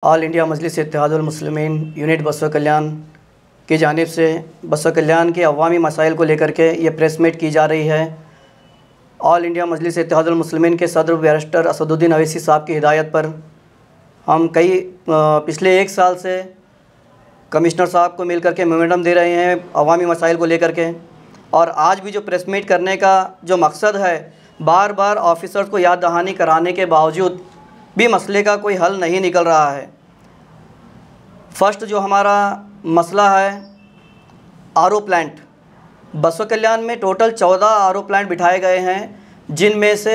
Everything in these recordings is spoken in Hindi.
ऑल इंडिया मजलिस इत्तेहादुल मुस्लिमीन यूनिट बसव कल्याण की जानिब से बसव कल्याण के अवामी मसाइल को लेकर के ये प्रेस मीट की जा रही है। ऑल इंडिया मजलिस इत्तेहादुल मुस्लिमीन के सदर बैरिस्टर असदुद्दीन अवैसी साहब की हिदायत पर हम पिछले 1 साल से कमिश्नर साहब को मिल कर के मेमोरेंडम दे रहे हैं अवामी मसाइल को लेकर के, और आज भी जो प्रेस मीट करने का जो मकसद है, बार बार ऑफिसर्स को याद दहानी कराने के बावजूद भी मसले का कोई हल नहीं निकल रहा है। फर्स्ट जो हमारा मसला है आरओ प्लांट, बसव कल्याण में टोटल 14 आरओ प्लांट बिठाए गए हैं, जिनमें से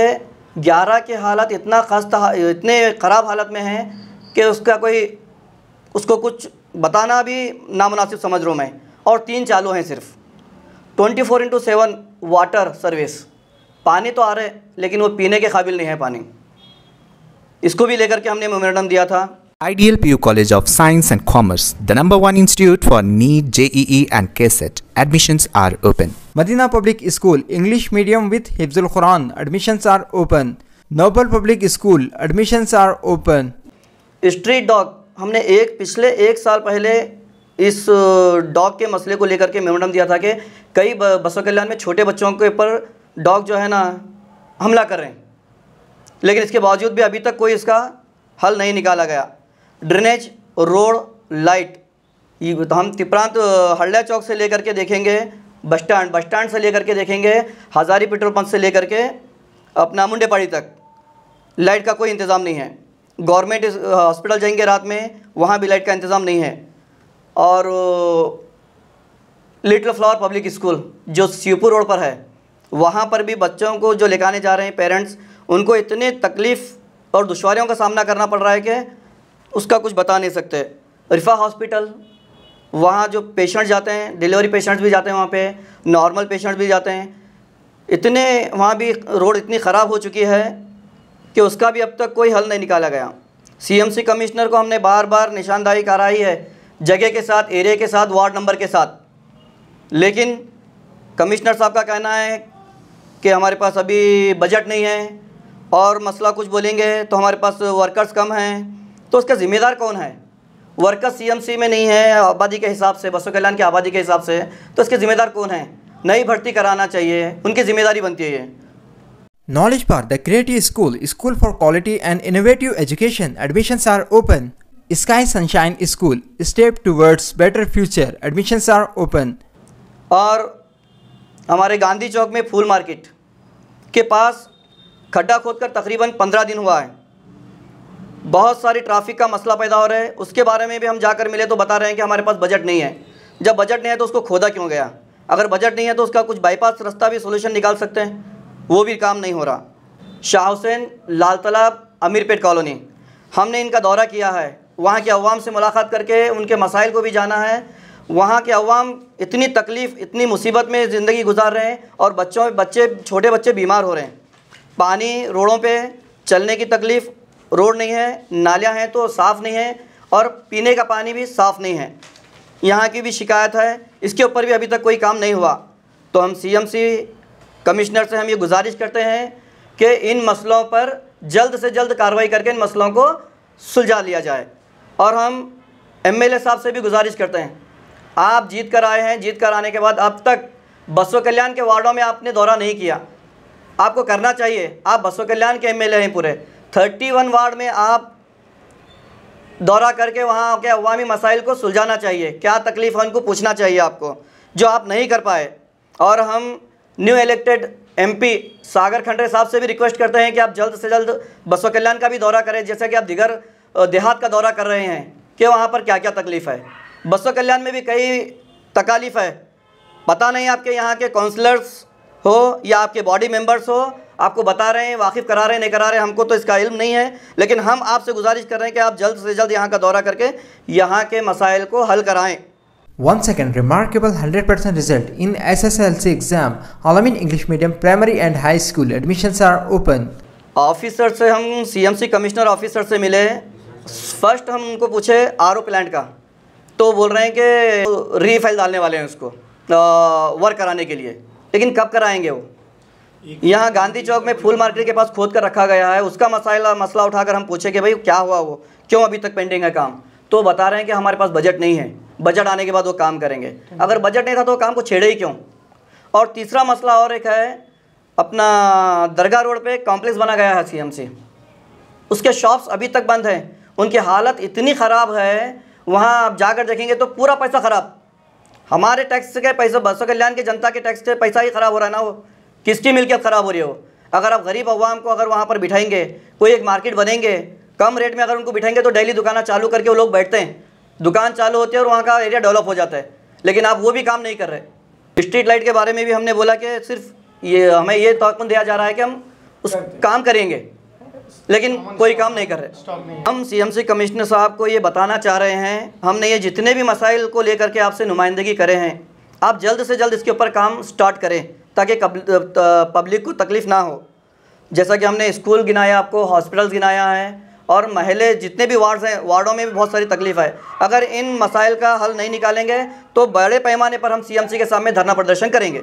11 के हालत इतने ख़राब हालत में हैं कि उसको कुछ बताना भी नामुनासिब समझ रहा हूँ मैं, और 3 चालू हैं सिर्फ 24/7 वाटर सर्विस। पानी तो आ रहे लेकिन वो पीने के काबिल नहीं है पानी। इसको भी लेकर के हमने मेमोरेंडम दिया था। Ideal PU College of Science and Commerce, the #1 institute for NEET, JEE and KCET. Admissions are open. Madina Public School, English medium with Hifzul Quran. Admissions are open. Noble Public School, admissions are open. Street dog, हमने पिछले 1 साल पहले इस डॉग के मसले को लेकर के मेमोरेंडम दिया था कि कई बसव कल्याण में छोटे बच्चों के ऊपर डॉग जो है ना हमला कर रहे हैं, लेकिन इसके बावजूद भी अभी तक कोई इसका हल नहीं निकाला गया। ड्रेनेज, रोड, लाइट, हम तिपरांत हल्ला चौक से लेकर के देखेंगे बस स्टैंड से लेकर के देखेंगे हज़ारी पेट्रोल पंप से लेकर के अपना मुंडेपाड़ी तक लाइट का कोई इंतज़ाम नहीं है। गवर्नमेंट हॉस्पिटल जाएंगे रात में, वहाँ भी लाइट का इंतज़ाम नहीं है। और लिटिल फ्लावर पब्लिक स्कूल जो शिवपुर रोड पर है, वहाँ पर भी बच्चों को जो लेकर जा रहे हैं पेरेंट्स, उनको इतनी तकलीफ़ और दुश्वारियों का सामना करना पड़ रहा है कि उसका कुछ बता नहीं सकते। रिफ़ा हॉस्पिटल, वहाँ जो पेशेंट जाते हैं, डिलीवरी पेशेंट्स भी जाते हैं वहाँ पे, नॉर्मल पेशेंट भी जाते हैं, इतने वहाँ भी रोड इतनी ख़राब हो चुकी है कि उसका भी अब तक कोई हल नहीं निकाला गया। CMC कमिश्नर को हमने बार बार निशानदाही कराई है, जगह के साथ, एरिया के साथ, वार्ड नंबर के साथ, लेकिन कमिश्नर साहब का कहना है कि हमारे पास अभी बजट नहीं है, और मसला कुछ बोलेंगे तो हमारे पास वर्कर्स कम हैं। तो उसका ज़िम्मेदार कौन है? वर्कर्स CMC में नहीं है आबादी के हिसाब से, बसव कल्याण की आबादी के हिसाब से, तो इसके ज़िम्मेदार कौन है? नई भर्ती कराना चाहिए, उनकी ज़िम्मेदारी बनती है ये। Knowledge Park, the Creative School, School for Quality and Innovative Education. Admissions are open. Sky Sunshine School, Step Towards Better Future. Admissions are open. और हमारे गांधी चौक में फूल मार्केट के पास खड्डा खोदकर तकरीबन 15 दिन हुआ है। बहुत सारी ट्रैफिक का मसला पैदा हो रहा है। उसके बारे में भी हम जाकर मिले तो बता रहे हैं कि हमारे पास बजट नहीं है। जब बजट नहीं है तो उसको खोदा क्यों गया? अगर बजट नहीं है तो उसका कुछ बाईपास रास्ता भी सोल्यूशन निकाल सकते हैं, वो भी काम नहीं हो रहा। शाह हुसैन, लाल तालाब, अमीरपेट कॉलोनी, हमने इनका दौरा किया है, वहाँ के अवाम से मुलाकात करके उनके मसाइल को भी जाना है। वहाँ के अवाम इतनी तकलीफ़, इतनी मुसीबत में ज़िंदगी गुजार रहे हैं, और छोटे बच्चे बीमार हो रहे हैं। पानी, रोडों पे चलने की तकलीफ़, रोड नहीं है, नालियाँ हैं तो साफ़ नहीं है, और पीने का पानी भी साफ़ नहीं है। यहाँ की भी शिकायत है, इसके ऊपर भी अभी तक कोई काम नहीं हुआ। तो हम CMC कमिश्नर से हम ये गुजारिश करते हैं कि इन मसलों पर जल्द से जल्द कार्रवाई करके इन मसलों को सुलझा लिया जाए। और हम MLA साहब से भी गुजारिश करते हैं, आप जीत कर आए हैं, जीत कर आने के बाद अब तक बसव कल्याण के वार्डों में आपने दौरा नहीं किया, आपको करना चाहिए। आप बसव कल्याण के MLA हैं, पूरे 31 वार्ड में आप दौरा करके वहाँ के अवामी मसाइल को सुलझाना चाहिए। क्या तकलीफ़ है उनको पूछना चाहिए आपको, जो आप नहीं कर पाए। और हम न्यू इलेक्टेड MP सागर खंडरे साहब से भी रिक्वेस्ट करते हैं कि आप जल्द से जल्द बसव कल्याण का भी दौरा करें, जैसे कि आप दिगर देहात का दौरा कर रहे हैं, कि वहाँ पर क्या क्या तकलीफ़ है। बसव कल्याण में भी कई तकालीफ़ है, पता नहीं आपके यहाँ के काउंसलर्स हो या आपके बॉडी मेंबर्स हो, आपको बता रहे हैं, वाकिफ़ करा रहे हैं, नहीं करा रहे हैं, हमको तो इसका इल्म नहीं है, लेकिन हम आपसे गुजारिश कर रहे हैं कि आप जल्द से जल्द यहाँ का दौरा करके यहाँ के मसाइल को हल कराएँ। Once again, remarkable 100% result in SSLC exam. Al-Amin English Medium Primary and High School. Admissions are open. Officer से हम CMC कमिश्नर ऑफिसर से मिले। फर्स्ट हम उनको पूछे आरओ प्लांट का, तो बोल रहे हैं कि रीफाइल डालने वाले हैं उसको वर्क कराने के लिए, लेकिन कब कराएंगे वो? यहाँ गांधी चौक में फूल मार्केट के पास खोद कर रखा गया है, उसका मसला उठाकर हम पूछे कि भाई क्या हुआ, वो क्यों अभी तक पेंडिंग है काम? तो बता रहे हैं कि हमारे पास बजट नहीं है, बजट आने के बाद वो काम करेंगे। अगर बजट नहीं था तो वो काम को छेड़े ही क्यों? और तीसरा मसला और एक है, अपना दरगाह रोड पे कॉम्प्लेक्स बना गया है CMC, उसके शॉप्स अभी तक बंद हैं, उनकी हालत इतनी ख़राब है, वहाँ आप जाकर देखेंगे तो पूरा पैसा ख़राब, हमारे टैक्स के पैसे, बसों कल्याण के जनता के टैक्स के पैसा ही ख़राब हो रहा है ना, वो किसकी मिल्कियत ख़राब हो रही है वो? अगर आप गरीब अवाम को अगर वहाँ पर बिठाएंगे, कोई एक मार्केट बनेंगे, कम रेट में अगर उनको बिठाएंगे तो डेली दुकान चालू करके वो लोग बैठते हैं, दुकान चालू होती है और वहाँ का एरिया डेवलप हो जाता है। लेकिन आप वो भी काम नहीं कर रहे। स्ट्रीट लाइट के बारे में भी हमने बोला कि सिर्फ ये हमें ये तौक़ुन दिया जा रहा है कि हम उस काम करेंगे, लेकिन कोई काम नहीं कर रहे। हम CMC कमिश्नर साहब को ये बताना चाह रहे हैं, हमने ये जितने भी मसाइल को लेकर के आपसे नुमाइंदगी करे हैं, आप जल्द से जल्द इसके ऊपर काम स्टार्ट करें ताकि पब्लिक को तकलीफ़ ना हो। जैसा कि हमने स्कूल गिनाया, आपको हॉस्पिटल्स गिनाया है, और महल्ले जितने भी वार्ड्स हैं, वार्डों में भी बहुत सारी तकलीफ़ है। अगर इन मसाइल का हल नहीं निकालेंगे तो बड़े पैमाने पर हम CMC के सामने धरना प्रदर्शन करेंगे।